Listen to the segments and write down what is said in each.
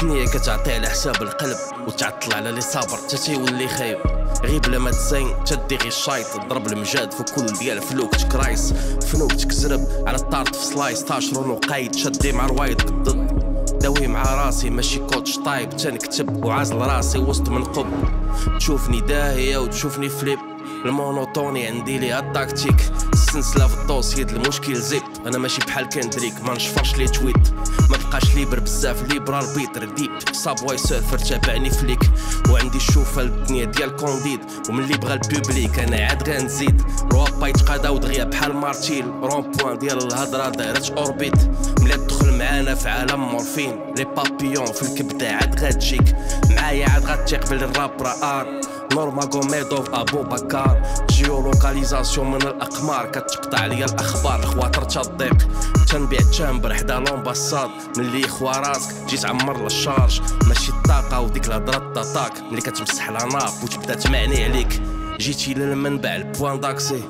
كنية كتعطي على حساب القلب وتعطل على لي صابر تا تيولي خايب. غير بلا ما تزين تدي غير الشايط ضرب المجاد في كل ديال فلوكتك رايس فنوكتك زرب على الطارت في سلايس تاشرون وقايد شدي مع روايدك الضد داوي مع راسي ماشي كوتش طايب تنكتب وعازل راسي وسط منقب تشوفني داهية وتشوفني فليب المونوتوني عندي ليها التاكتيك السلسلة في الدوسيد المشكل زيب انا ماشي بحال كندريك ما نشفرش لي تويت ما بقاش ليبر بزاف ليبرال بيتر ديب صابواي سيرفر تابعني فليك وعندي الشوفه الدنيا ديال كونديد وملي بغى البوبليك انا عاد غنزيد روابا يتقادا ودغيا بحال مارتيل رون بوان ديال الهضره دايرت اوربيت ملي تدخل معانا في عالم مورفين لي بابيون في الكبده عاد غتجيك معايا عاد غتيق بلي الراب راه ار نورما غوميدوف ابو بكار جيولوكاليزاسيون من الاقمار كتقطع ليا الاخبار الخواطر تضيق تنبيع تشامبر حدا لومباساد ملي خوا راسك جيت عمر للشارج ماشي الطاقه وديك الهضره تاطاك ملي كتمسح لا ناب وتبدا تمعني عليك جيتي للمنبع البوان داكسي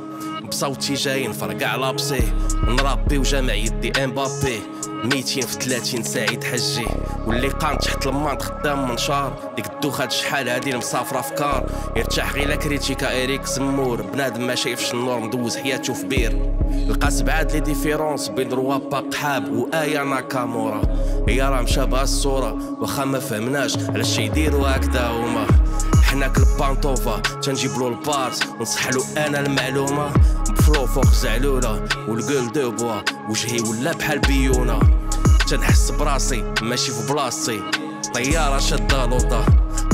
بصوتي جاي نفرقع لابسي نرابي وجامع يدي امبابي 200 في 30 سعيد حجي واللي قام تحت الماط خدام منشار ديك الدوخه شحال هادي المسافره افكار يرتاح غير لا كريتيكا ايريك زمور بنادم ما شايفش النور مدوز حياته في بير لقى سبعات لي ديفيرونس بين روابا قحاب وايا ناكامورا هي راه مشابهه الصوره واخا ما فهمناش علاش يديروا هكذا هما حناك البانطوفا تنجيبلو البارس ونصحلو انا المعلومه بفلو فوق زعلوله والقول دو بوا وجهي ولا بحال بيونا تنحس براسي ماشي في بلاصتي طياره شاده لوطه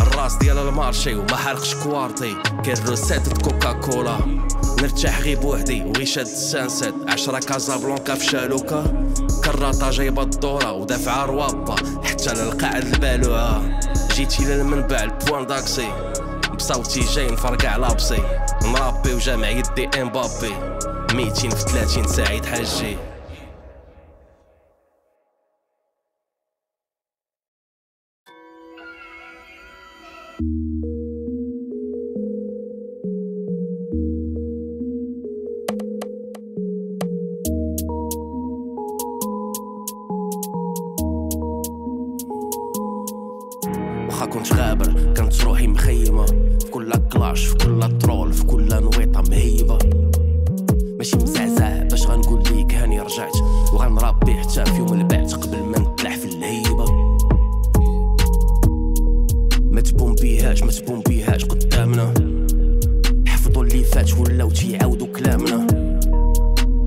الراس ديال المارشي وما حرقش كوارتي كاين روسيت كوكا كولا نرتاح غير بوحدي وغي شاد السانسات 10 كازابلانكا في شالوكا كراطه جايبه الدوره ودافعه روابا حتى للقاعد البالوعه جيتي للمنبع البوان داكسي بصوتي جاي نفرقع لابسي نرابي وجامع يدي امبابي 200 في 30 سعيد حجي واخا كنت غابر كانت روحي مخيمه في كل كلاش في كل ترول في كل نويطه مهيبه ماشي مزعزع باش غنقول ليك هاني رجعت وغنربي حتى في يوم البعث قبل ما نطلع في الهيبه ما تبومبيهاش قدامنا حفظوا اللي فات ولاو تيعاودوا كلامنا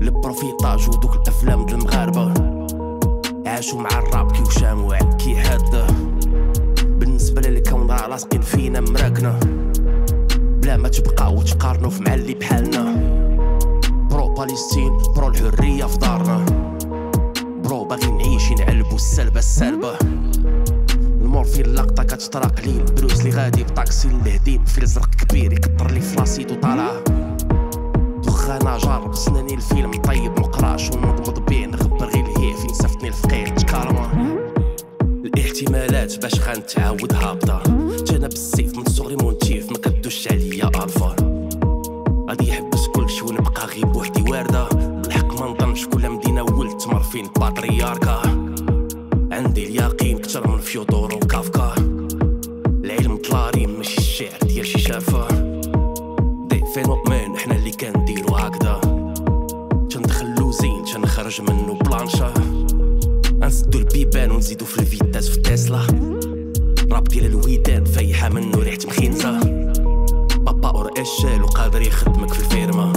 البروفيطاج ودوك الافلام د المغاربه عاشوا مع الراب كي وشام وعكي حاده بالنسبه للكون راه لاصقين فينا مراكنا بلا ما تبقاو وتقارنوا في معلي بحالنا برو باليستين برو الحريه في دارنا برو باغي نعيش نعلبو السلبه المورفين اللقطه كتطرق لي البروس لي غادي بطاكسي الهديم في الازرق كبير يكثر لي فراسيدو طالعه دخانه جارب سناني الفيلم طيب مقراش ونضمض بيه نخبر غير الهي فين صفتني الفقير تكارما الاحتمالات باش غنتعاود هابطه انا بالسيف من صغري مونتيف ما كدوش عليا الفا غادي يحبس كلشي ونبقى غير بوحدي وارده بالحق ما نظنش كل مدينه ولت مرفين باترياركا عندي اليقين كتر من فيودور وكافكا العلم طلارين ماشي الشعر ديال شي شافه دي فينومين حنا اللي كنديرو هكذا تندخلو زين تنخرج منو بلانشا غنسدو البيبان ونزيدو في الفيتاس في تسلا راب ديال الويدان فايحه منو ريحه مخينزه بابا اور اشال وقادر يخدمك في الفيرما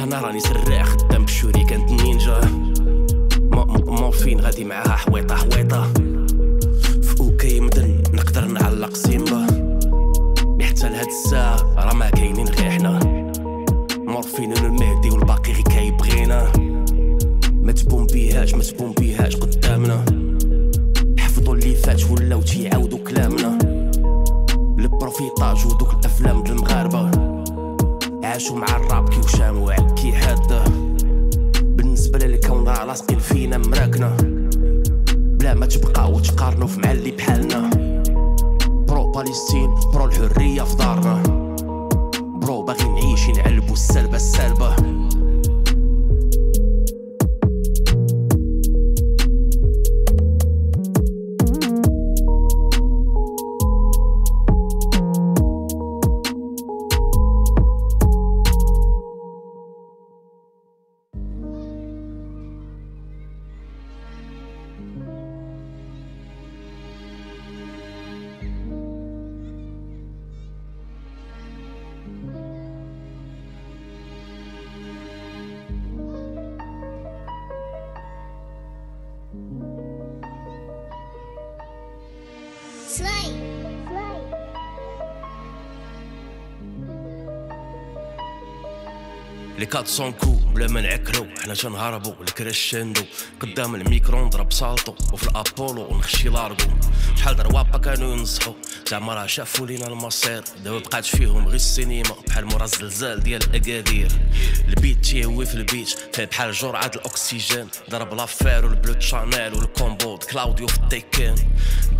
انا راني سراع خدام بالشوريكان النينجا مورفين غادي معاها حويطه في اوكي مدن نقدر نعلق سيمبا حتى لهاد الساعه راه ما كاينين غير حنا مورفين المهدي والباقي غير كيبغينا ما تبومبيهاش قدامنا حفظوا اللي فات ولاو تيعاودوا كلامنا البروفيطاج ودوك الافلام د المغاربه عاشوا مع الراب كي وشام وعكي حاده بالنسبه للكون راه لاصقين فينا مراكنا بلا ما تبقاو وتقارنوا في معلي بحالنا برو باليستين برو الحريه في دارنا لي 400 كو بلا ما نعكلو حنا تنهربو الكريشندو قدام الميكرو نضرب سالطو وفي الابولو نخشي لارغو شحال دروابا كانوا ينصحو زعما راه شافوا لينا المصير دابا بقات فيهم غير السينما بحال مورا الزلزال ديال اكادير البيت تيهوي في البيت فيه بحال جرعه الاكسجين ضرب لافير والبلوت شانيل والكومبو كلاوديو في التيكين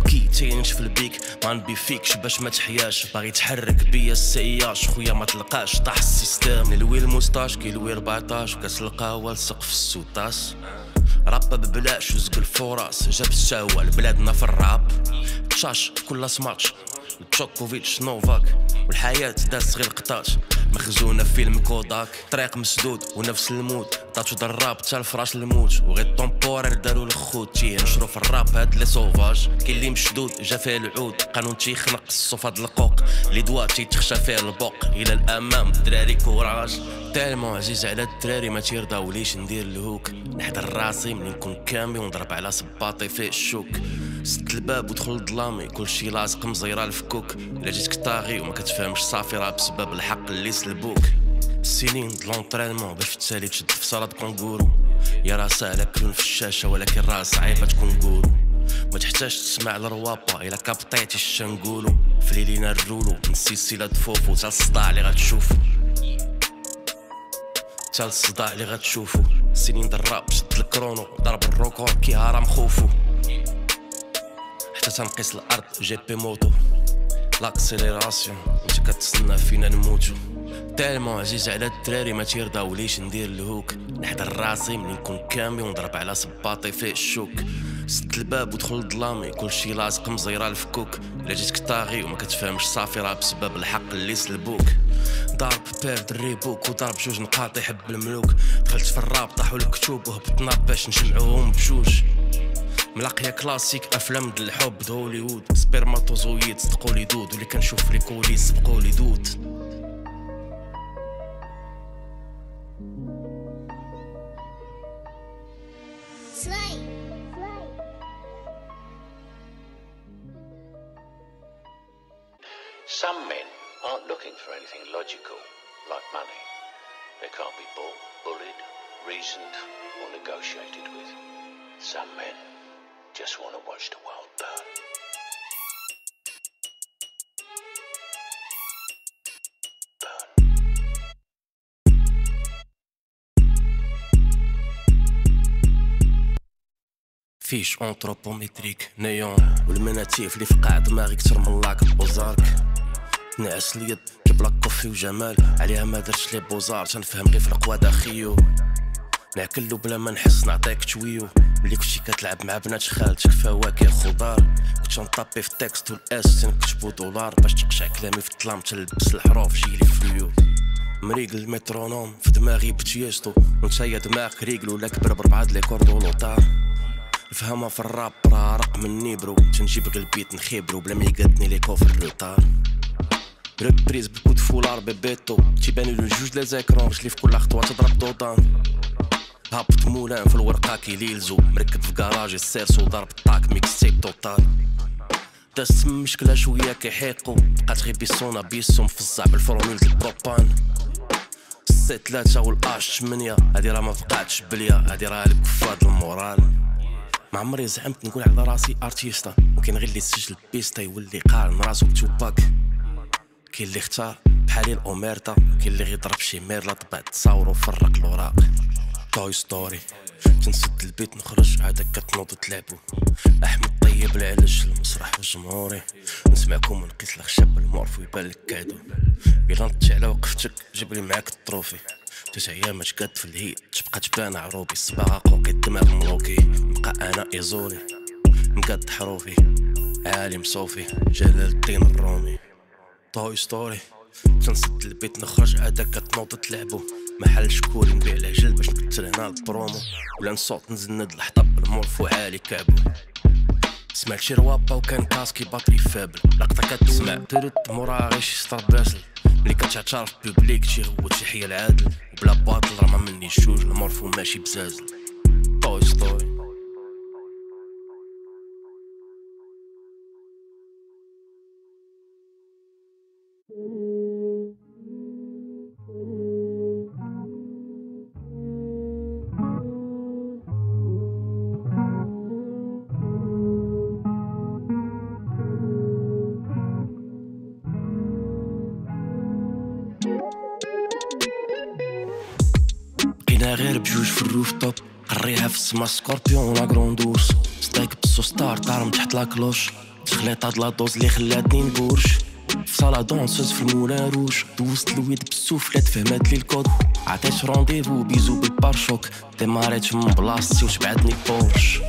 بكيتين في البيك ما نبي فيكش باش ما تحياش باغي تحرك بيا السياش خويا ما تلقاش طاح السيستم نلوي الموستاش كيلوي 14 وكاس القهوه لسقف السوطاس رابا ببلاش وزق الفرص جاب الشهوة لبلادنا في الراب تشاش كل سماتش تشوكوفيتش نوفاك والحياة داس غير قطاش مخزونة في فيلم كوداك طريق مسدود ونفس المود طاتو دراب تا الفراش الموت وغير طومبورير دارو الخوت تينشرو في الراب هاد لي سوفاج كاين اللي مشدود جا فيه العود قانون تيخنق الصوف هاد القوق لي دوا تيتخشى فيه البوق الى الامام الدراري كوراج تالمون عزيز على الدراري ما تيرضاوليش ندير الهوك نحضر راسي منين نكون كامي ونضرب على صباطي فيه الشوك سد الباب ودخل الظلامي كلشي لاصق مزيره الفكوك الا جيتك طاغي وما كتفهمش صافي راه بسبب الحق اللي سلبوك السنين د لونطرينمون باش تسالي تشد في صالة كونغورو يا راه ساهله كلون في الشاشه ولكن راه صعيبه تكون كورو ما تحتاج تسمع الروابا الا كابطيتي الشنقولو في ليلينا الرولو من سلسله فوفو تا الصداع اللي غتشوفو تا الصداع اللي غتشوفو سنين دراب شد الكرونو ضرب الروكور كي هرم خوفو حتى تنقيس الارض جي بي موتو لاكسيليراسيون انت كتسنى فينا نموتو تالمون عزيز على الدراري ما تيرضاوليش ندير الهوك نحضر راسي منين نكون كامي ونضرب على صباطي فيه الشوك سد الباب ودخل الظلامي كلشي لاصق مزيره الفكوك الا جيتك طاغي وما كتفهمش صافي راه بسبب الحق اللي سلبوك ضرب بيرد الريبوك وضرب جوج نقاط يحب الملوك دخلت في الراب طاحوا الكتوب وهبطنا باش نجمعوهم بجوج ملاقيه كلاسيك افلام د الحب د هوليوود سبرماتوزويد صدقوا لي دود واللي كنشوف لي كوليس سبقوا لي دود Some men aren't looking for anything logical, like money. They can't be bought, bullied, reasoned, or negotiated with. Some men just want to watch the world burn. فيش انتروبوميتريك نيون والمناتيف اللي فقع دماغي كتر من لاك بوزارك نعس اليد كبلاك كوفي وجمال عليها ما درتش لي بوزار تنفهم غير في القواده خيو ناكلو بلا ما نحس نعطيك تويو ملي كنتي كتلعب مع بنات خالتك فواكه خضار كنت نطابي في التكست والاس تنكتبو دولار باش تقشع كلامي في الظلام تلبس الحروف جيلي فليو مريق المترونوم في دماغي بتيستو ونتايا دماغك ريقلو ولا كبر بربعة لي كوردو لوطار الفهمة في الراب راه رق مني برو تنجيب غير البيت نخيبرو بلا ما يقدني لي كوفر الروطار ريبريز بكو دفولار بيبيتو تيباني لو جوج لي زيكرون رجلي في كل خطوة تضرب دوطان هابط مولان في الورقة كيليلزو مركب في كراجي السيرسو ضرب الطاك ميكس تيب توتال دازت مشكلة شوية كيحيقو بقات غير بيسونا بيسوم في الصعب الفورمول د البروبان السي 3 والاش 8 هادي راه ما بقاتش بليا هادي راه الكفاد المورال ما عمري زعمت نقول على راسي ارتيستا وكاين غير اللي سجل بيستا يولي قارن راسو بتوباك كاين اللي اختار بحالي الاوميرتا كاين اللي غيضرب شي ميرلا طبع تصاورو فرق الوراق توي ستوري تنسد البيت نخرج عادك كتنوض تلعبو احمد طيب العلج المسرح والجمهوري نسمعكم ونقيس الخشب المعرف ويبان لك كادو الا نطي على وقفتك جيب لي معاك الطروفي 3 ايام تقاد في الهيد تبقى تبان عروبي الصباغه قوقي الدماغ ملوكي نبقى انا ايزولي نقاد حروفي عالم صوفي جلال الدين الرومي توي ستوري تنسد البيت نخرج عادك كتنوض تلعبو محل شكوري نبيع العجل باش نكتر هنا البرومو ولا نصوت نزند الحطب بالمورفو عالي كعبو سمعت شي روابا وكان كاسكي باطري فابل لقطة كتسمع ترد مورا غير شي سطر باسل ملي كتعترف ببليك شي هو شي حيا العادل وبلا باطل راه ما مني جوج المورفو ماشي بزازل توي ستوري غير بجوج في الروف توب قريها في السما سكوربيون لا غروندورس ستايك بسو ستار طارم تحت لا كلوش تخليط هاد لا دوز اللي خلاتني نبورش في صالا دونسوز في المولان روج دوزت الويد بالسوفلات فهمات لي الكود عطيت رونديفو بيزو بالبارشوك ديماريت من بلاصتي وشبعتني بورش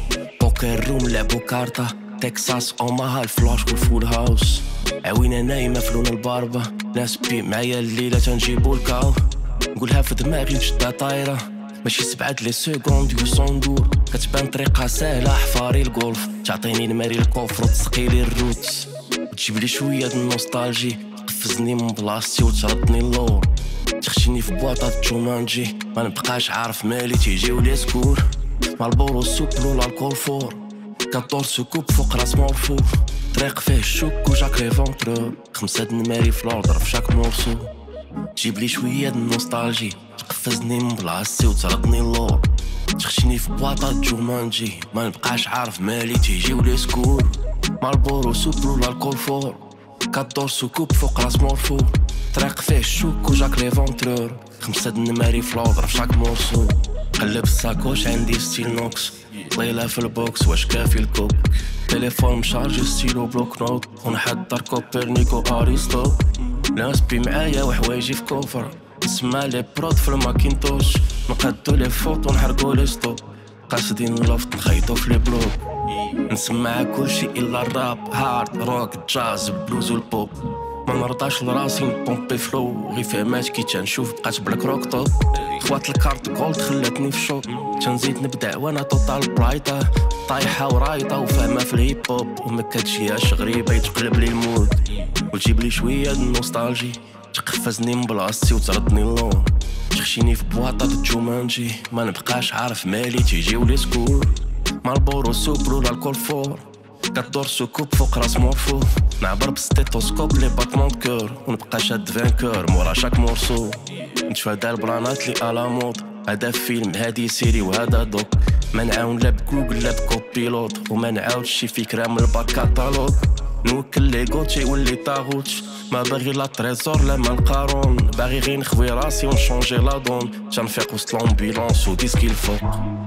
بوكر روم لعبو كارتا تكساس اوماها الفلاش والفول هاوس عوينة نايمة في لون الباربة ناس بي معايا الليلة تنجيبو الكاو نقولها في دماغي وشدها طايرة ماشي 7 لي سكوند يوصندور كتبان طريقها سهلة حفاري الجولف تعطيني الماري الكوفر وتسقيلي الروتس وتجيبلي شوية د النوستالجي تقفزني من بلاصتي وتردني اللور تخشيني في بواطة جومانجي ما نبقاش عارف مالي تيجيو لي سكور مالبورو سوبلو الالكول فور 14 سكوب فوق راس مورفور طريق فيه الشوك وجاك لي فونترور 5 د الماري في لوردر في شاك مورسو تجيبلي شوية د النوستالجي تقفزني من بلاصتي وتردني اللور تخشيني في بواطة جومانجي ما نبقاش عارف مالي تيجيو لي سكور مالبورو سوبلو الالكول فور 14 سكوب فوق راس مورفور طريق فيه الشوك وجاك لي فونترور 5 د الماري في لوردر في شاك مورسو قلب الساكوش عندي ستيل نوكس طيلة في البوكس واش كافي الكوك تليفون مشارجي ستيلو بلوك نوت ونحضر كوبرنيكو اريستو ناس بي معايا وحوايجي في كوفر نسمع لي برود في الماكينتوش نقدو لي فوتو نحرقو لي ستوب قاصدين لوفت نخيطو في لي بلوك نسمع كلشي الا الراب هارد روك جاز بلوز والبوب ما نرضاش لراسي نبومبي فلو غي فهمات كي تنشوف بقات بلا كروكتو خوات الكارت جولد خلاتني في شوك تنزيد نبدع وانا توتال برايطه طايحه ورايطه وفاهمه في الهيب هوب وما كتجيهاش غريبه يتقلب لي المود وتجيب لي شويه د النوستالجي تقفزني من بلاصتي وتردني اللور تخشيني في بواطه جومانجي ما نبقاش عارف مالي تيجيو لي سكور مالبورو سوبرو الالكول فور 14 سكوب فوق راس مورفو نعبر بستيتوسكوب لي باتمون كور ونبقى شاد فانكور مورا شاك مورسو نتفادى البلانات لي الا مود هذا فيلم هادي سيري وهذا دوك ما نعاون لا بجوجل لا بكوبيلوت وما نعاودش شي فكره من الباك كاتالوج نوكل لي غوتشي ولي طاغوتش ما باغي لا تريزور لا مال قارون باغي غير نخوي راسي ونشونجي لا دون تنفيق وسط لومبيلونس وديسكي الفوق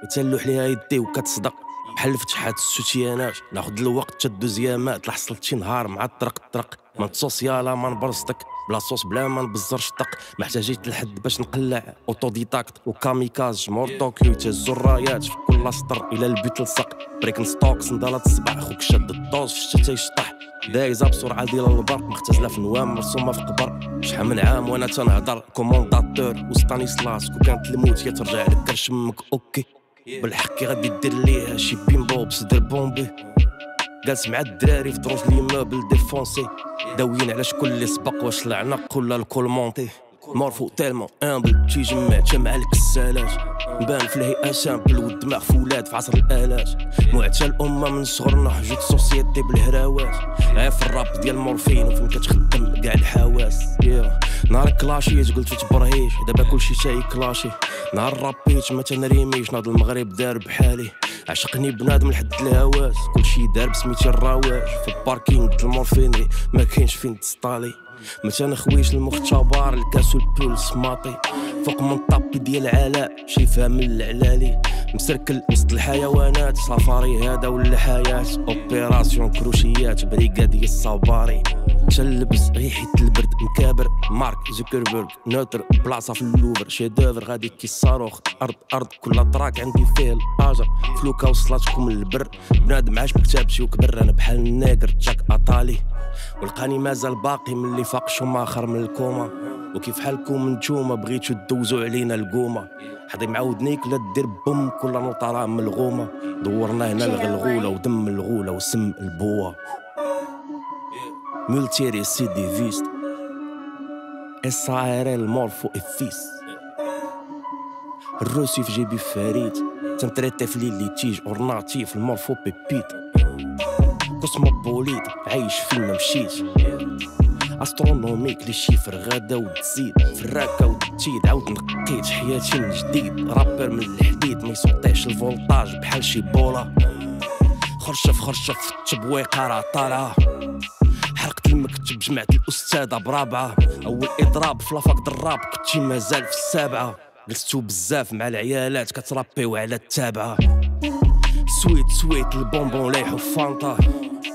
تلوح ليها يدي وكتصدق بحال فتحات السوتيانات ناخد الوقت تدوز يامات لحصلت شي نهار مع الطرق ما تصوصيالا ما نبرصتك بلا صوص بلا ما نبزرش طق ما احتاجيت لحد باش نقلع اوتوديداكت وكاميكاز جمهور طوكيو تهزو الرايات في كل سطر الى البيت لصق بريكن ستوكس نضالات الصباح خوك شاد الدوز في الشتا يشطح دايزه بسرعه ديال البرق مختزله في نوام مرسومه في قبر شحال من عام وانا تنهضر كومونداتور وستانيسلاس كو كانت الموت يترجع لك كرشمك اوكي بالحق غادي دير ليها شي بيمبو بصدر بومبي جالس مع الدراري في دروج لي موبل ديفونسي داويين على شكون اللي سبق واش العنق ولا الكول مونتي مورفو تالمون امبل تيجمع مع الكسالات نبان في الهيئه سامبل والدماغ فولاد في عصر الالات معتى الامه من صغرنا حجوت سوسيتي بالهراوات غير في الراب ديال مورفين وفين كتخدم كاع الحواس نهار كلاشي قلت تبرهيش دابا كلشي شاي كلاشي نهار رابيت ما تنريميش ناض المغرب دار بحالي عشقني بنادم لحد الهواس كلشي دار بسميتي الرواش في الباركينغ المورفينري ما كاينش فين تسطالي ما تنخويش المختبر الكاس والبولس ماطي فوق من طابي ديال علاء شي فاهم العلالي مسركل وسط الحيوانات سفاري هذا ولا حياة اوبيراسيون كروشيات بريغادي الصباري تلبس ريحة البرد مكابر مارك زوكربيرغ نوتر بلاصة في اللوفر شي دوفر غادي كي الصاروخ ارض كل طراك عندي فيه الاجر فلوكا وصلاتكم للبر بنادم عاش بكتابتي وكبر انا بحال الناقر جاك اطالي ولقاني مازال باقي من اللي فاق شوماخر من الكوما وكيف حالكم نتوما بغيتو دوزو علينا القومه حظي معاودنيك لا دير بوم كل نوطة راه ملغومة دورنا هنا الغلغولة ودم الغولة وسم البوة مولتيري سي دي فيست SARL مورفو افيس الروسي في جيبي فريد تنتريتي في لي تيج اورناتيف المورفو بيبيت كوسموبوليت عايش فين ما مشيت استرونوميك لي شيفر غادا وتزيد في الراكا وتزيد عاود نقيت حياتي من جديد رابر من الحديد ما يسوطيش الفولتاج بحال شي بولا خرشف في التبويقه راه طالعه حرقت المكتب جمعت الاستاذه برابعه اول اضراب في لافاك الراب كنتي مازال في السابعه جلستو بزاف مع العيالات كترابيو على التابعه سويت البونبون لايحو فانطا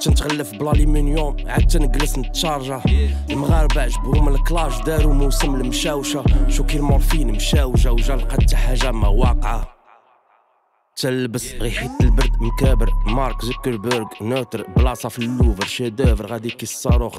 تنتغلف بالالومنيوم عاد تنجلس نتشارجا المغاربه عجبهم الكلاش داروا موسم المشاوشه شوكي المورفين مشاوجه وجا لقى حتى حاجه ما واقعه تلبس ريحة البرد مكابر مارك زوكربيرغ نوتر بلاصة في اللوفر شيدوفر غادي كي الصاروخ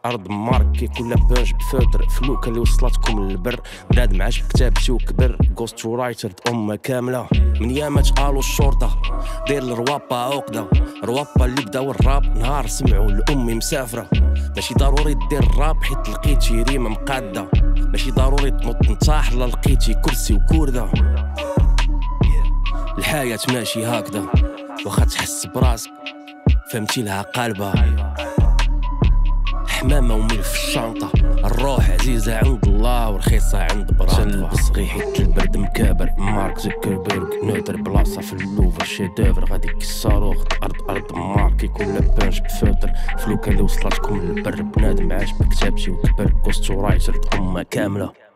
أرض ماركي كل بانج بفوتر فلوكا اللي وصلتكم للبر بنادم عاش بكتابتي وكبر غوست رايتر أمة كاملة من يامات قالوا الشرطة دير الروابا عقدة روابا اللي بداو الراب نهار سمعوا لأمي مسافرة ماشي ضروري دير الراب حيت لقيتي ريمة مقادة ماشي ضروري تنط نطاح لا لقيتي كرسي وكوردة الحياة ماشي هكذا واخا تحس براسك فهمتي لها قلبها حمامة وملف في الشنطة الروح عزيزة عند الله ورخيصة عند براتها تلبس ريحة البرد مكابر مارك زوكربيرغ نوتر بلاصة في اللوفر شيدوفر غادي كي الصاروخ أرض ماركي كل بانج بفوتر فلوكا اللي وصلتكم للبر بنادم عاش بكتابتي وكبر غوست رايتر أمة كاملة